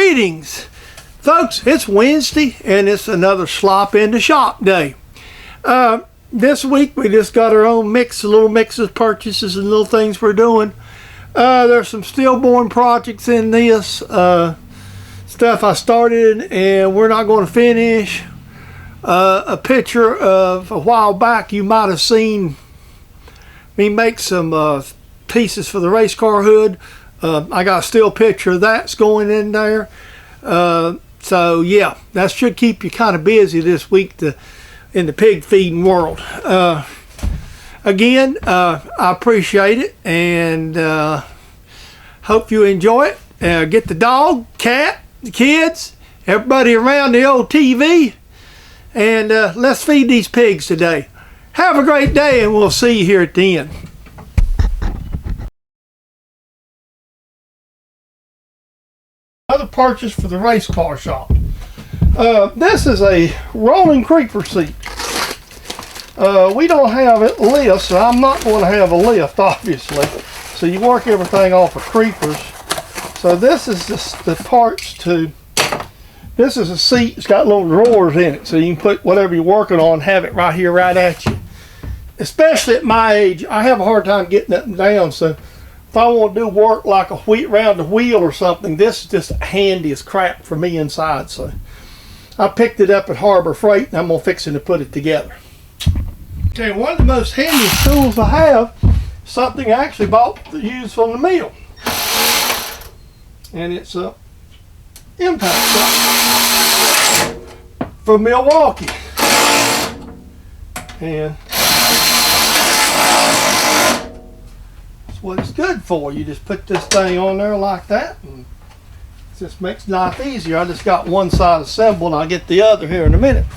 Greetings, folks. It's Wednesday and it's another Slop in the Shop day. This week we just got our own little mixes, purchases, and little things we're doing. There's some stillborn projects in this stuff I started and we're not going to finish. A picture of a while back, you might have seen me make some pieces for the race car hood. I got a still picture of that's going in there. So yeah, that should keep you kind of busy this week in the pig feeding world. Again, I appreciate it and hope you enjoy it. Get the dog, cat, the kids, everybody around the old TV, and let's feed these pigs today. Have a great day and we'll see you here at the end. Another purchase for the race car shop. This is a rolling creeper seat. We don't have it lift, so I'm not going to have a lift, obviously. So you work everything off of creepers. So this is just the parts to. This is a seat. It's got little drawers in it, so you can put whatever you're working on, have it right here, right at you. Especially at my age, I have a hard time getting up and down. So if I want to do work like around the wheel or something, this is just handy as crap for me inside. So I picked it up at Harbor Freight and I'm going to fix it to put it together. Okay, one of the most handiest tools I have, something I actually bought to use from the mill. And it's a impact shot from Milwaukee. And what it's good for. You just put this thing on there like that and it just makes life easier. I just got one side assembled and I'll get the other here in a minute.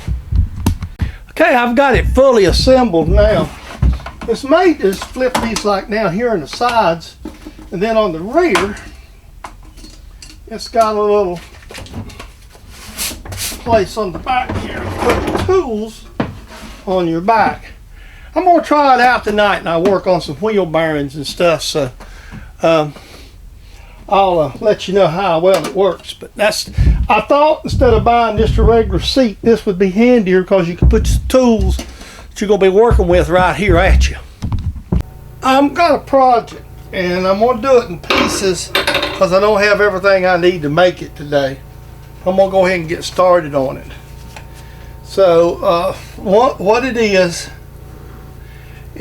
Okay, I've got it fully assembled now. It's made to flip these like now here on the sides, and then on the rear it's got a little place on the back here to put the tools on your back. I'm going to try it out tonight and I'll work on some wheel bearings and stuff, so I'll let you know how well it works. But I thought instead of buying just a regular seat, this would be handier because you can put your tools that you're going to be working with right here at you. I've got a project and I'm going to do it in pieces because I don't have everything I need to make it today. I'm going to go ahead and get started on it. So what it is,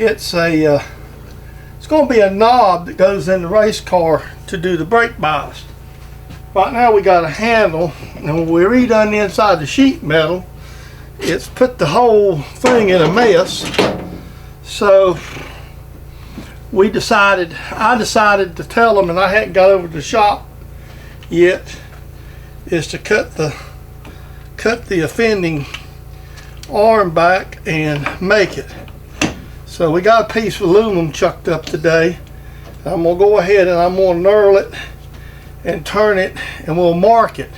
it's going to be a knob that goes in the race car to do the brake bias. Right now we got a handle, and when we redone the inside the sheet metal, it's put the whole thing in a mess. So I decided to tell them, and I hadn't got over to the shop yet, is to cut the offending arm back and make it. So we got a piece of aluminum chucked up today. I'm going to go ahead and I'm going to knurl it and turn it, and we'll mark it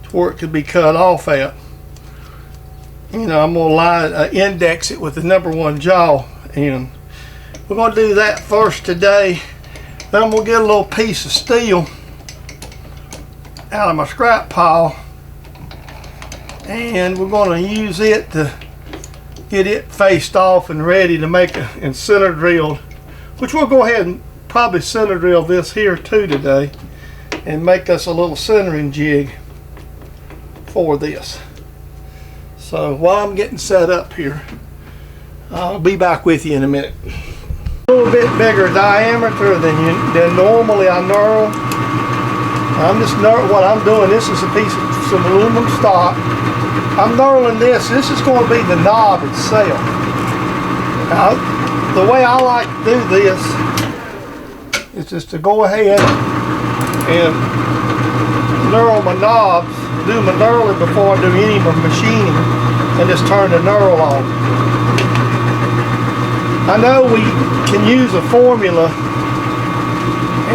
to where it could be cut off at. You know, I'm going to index it with the #1 jaw, and we're going to do that first today. Then I'm going to get a little piece of steel out of my scrap pile, and we're going to use it to get it faced off and ready to make and center drilled, which we'll go ahead and probably center drill this here too today and make us a little centering jig for this. So while I'm getting set up here, I'll be back with you in a minute. A little bit bigger diameter than normally I knurl. What I'm doing, this is a piece of some aluminum stock. I'm knurling this. This is going to be the knob itself. Now, the way I like to do this is just to go ahead and knurl my knobs, do my knurling before I do any of my machining, and just turn the knurl on. I know we can use a formula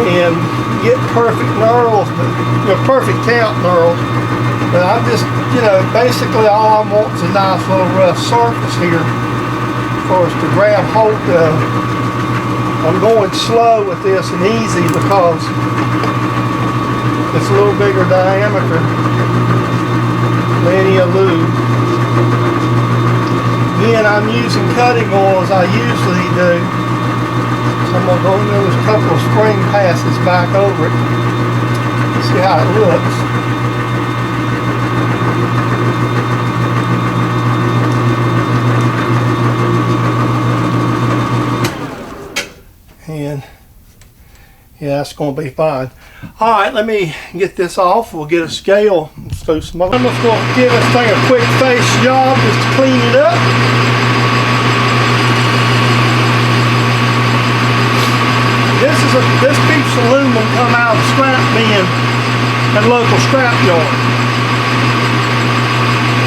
and get perfect knurls, perfect count knurls. But I'm just, basically all I want is a nice little rough surface here for us to grab hold of. I'm going slow with this and easy because It's a little bigger diameter. Plenty of lube. Again, I'm using cutting oil as I usually do. So I'm going to go in there with a couple of spring passes back over it. See how it looks. And yeah, that's going to be fine. All right, let me get this off. We'll get a scale. Let's do some other. I'm just going to give this thing a quick face job just to clean it up. This piece of aluminum come out of the scrap bin at a local scrap yard.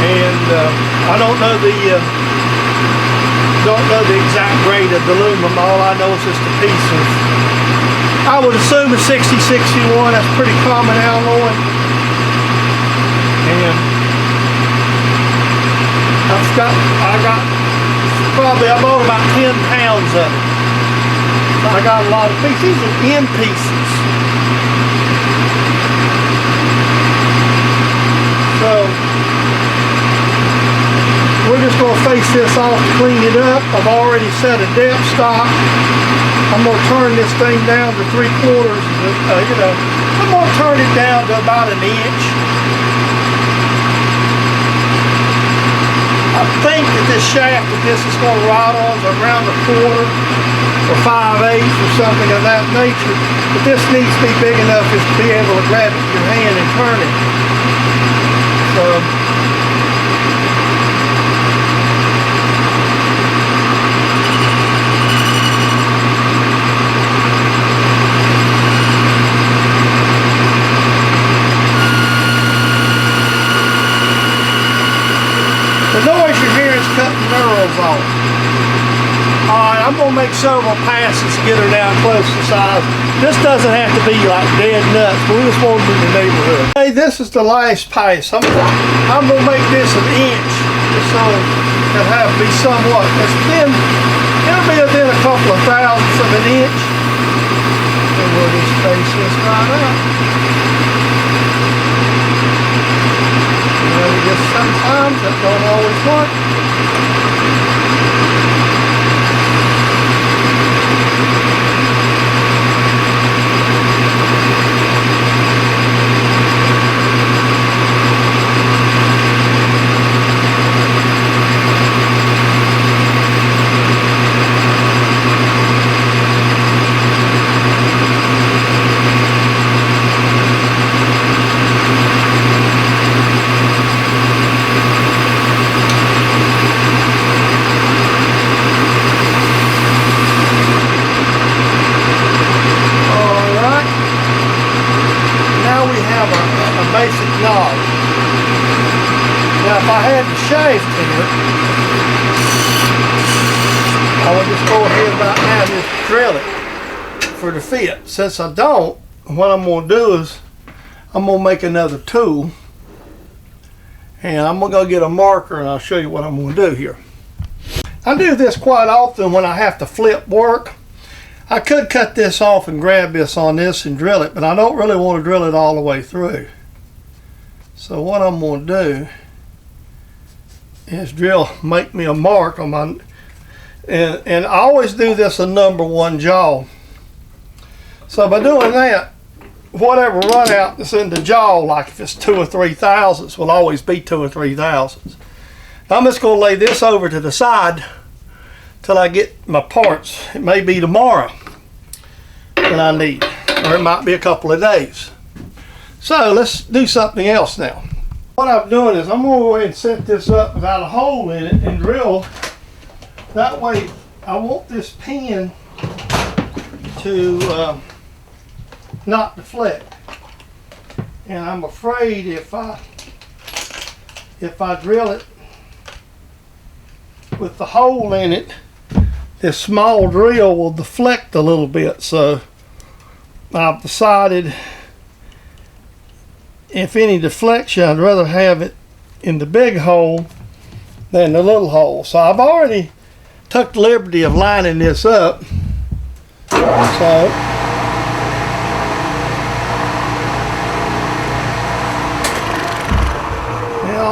And I don't know the exact grade of the aluminum. All I know is just a piece of, I would assume a 6061. That's pretty common alloy. And I bought about 10 pounds of it. So I got a lot of pieces. These are end pieces. So we're just going to face this off to clean it up. I've already set a depth stop. I'm going to turn this thing down to 3/4. I'm going to turn it down to about 1 inch. I think that this shaft that this is going to ride on is around 1/4 or 5/8 or something of that nature. But this needs to be big enough just to be able to grab it with your hand and turn it. So the noise you hear is cutting knurls off. Alright, I'm going to make several passes to get her down close to size. This doesn't have to be like dead nuts, but we just want it in the neighborhood. Hey, this is the last pass. I'm going to make this 1 inch, just so it'll have to be somewhat. It'll be within a couple of thousandths of 1 inch. And we'll just space this right out. Just sometimes that don't always work. Basic knob. Now if I had the shaft here, I would just go ahead about now and just drill it for the fit. Since I don't, what I'm going to do is I'm going to make another tool, and I'm going to go get a marker and I'll show you what I'm going to do here. I do this quite often when I have to flip work. I could cut this off and grab this on this and drill it, but I don't really want to drill it all the way through. So what I'm going to do is make me a mark on my, and I always do this a number 1 jaw. So by doing that, whatever run out that's in the jaw, like if it's 2 or 3 thousandths, will always be 2 or 3 thousandths. I'm just going to lay this over to the side till I get my parts. It may be tomorrow that I need, or it might be a couple of days. So let's do something else now. What I'm doing is I'm going to go ahead and set this up without a hole in it and drill. That way I want this pin to not deflect. And I'm afraid if I drill it with the hole in it, this small drill will deflect a little bit. So I've decided, if any deflection, I'd rather have it in the big hole than the little hole. So I've already took the liberty of lining this up. So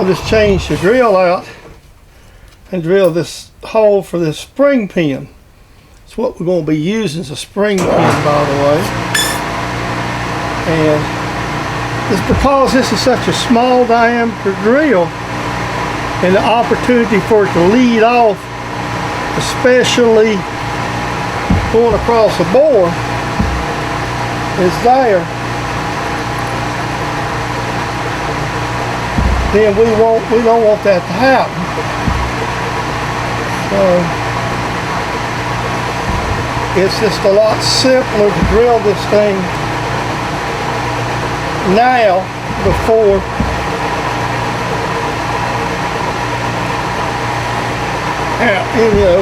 I'll just change the drill out and drill this hole for this spring pin. It's what we're going to be using as a spring pin, by the way. And it's because this is such a small diameter drill, and the opportunity for it to lead off, especially going across the bore, is there. Then we don't want that to happen. So it's just a lot simpler to drill this thing now before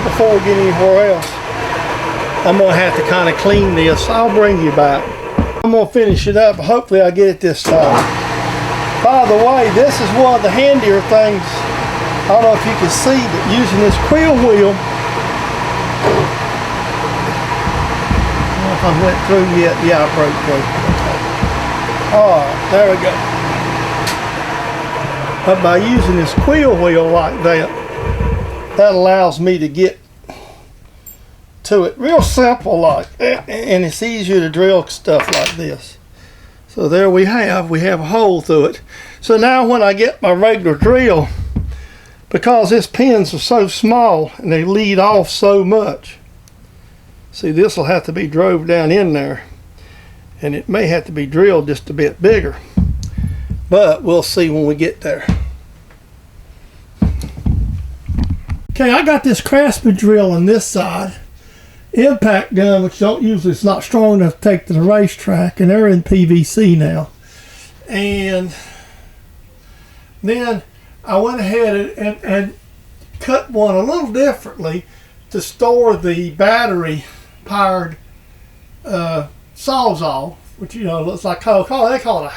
before we get anywhere else. I'm gonna have to kind of clean this. I'll bring you back. I'm gonna finish it up. Hopefully I get it this time. By the way, this is one of the handier things. I don't know if you can see, but using this quill wheel, I don't know if I went through yet. Yeah, I broke through. Alright, there we go. But by using this quill wheel like that, that allows me to get to it real simple like, and it's easier to drill stuff like this. So there we have a hole through it. So now when I get my regular drill, because this pins are so small and they lead off so much, see, this will have to be drove down in there, and it may have to be drilled just a bit bigger, but we'll see when we get there. Okay, I got this Craftsman drill on this side, impact gun, which it's not strong enough to take to the racetrack, and they're in PVC now. And then I went ahead and cut one a little differently to store the battery powered sawzall, which looks like they call it a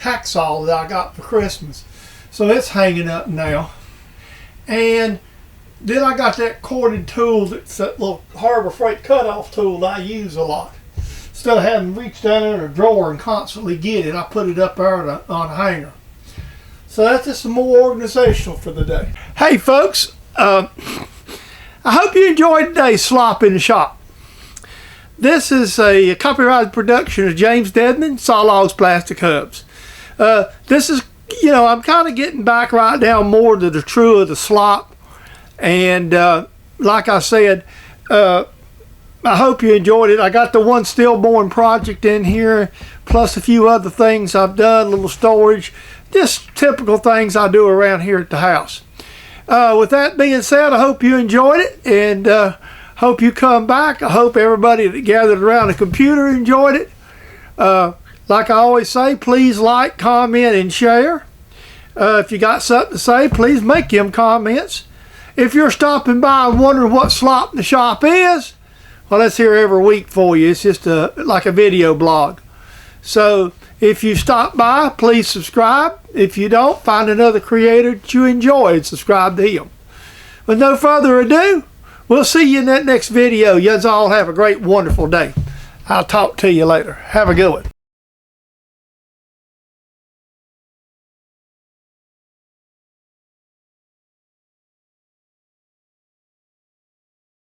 hacksaw that I got for Christmas. So it's hanging up now. And then I got that corded tool, that's that little Harbor Freight cutoff tool that I use a lot. Instead of having to reach down in a drawer and constantly get it, I put it up there on a hanger. So that's just some more organizational for the day. Hey folks, I hope you enjoyed today's Slop in the Shop. This is a copyrighted production of James Dedman, Saw Logs Plastic Hubs. This is, I'm kind of getting back right now more to the true of the slop. And like I said, I hope you enjoyed it. I got the one stillborn project in here, plus a few other things I've done, little storage, just typical things I do around here at the house. With that being said, I hope you enjoyed it, and hope you come back. I hope everybody that gathered around the computer enjoyed it. Like I always say, please like, comment, and share. If you got something to say, please make them comments. If you're stopping by and wondering what Slop in the Shop is, well, that's here every week for you. It's just like a video blog. So if you stop by, please subscribe. If you don't, find another creator that you enjoy and subscribe to him. With no further ado, we'll see you in that next video. You all have a great, wonderful day. I'll talk to you later. Have a good one.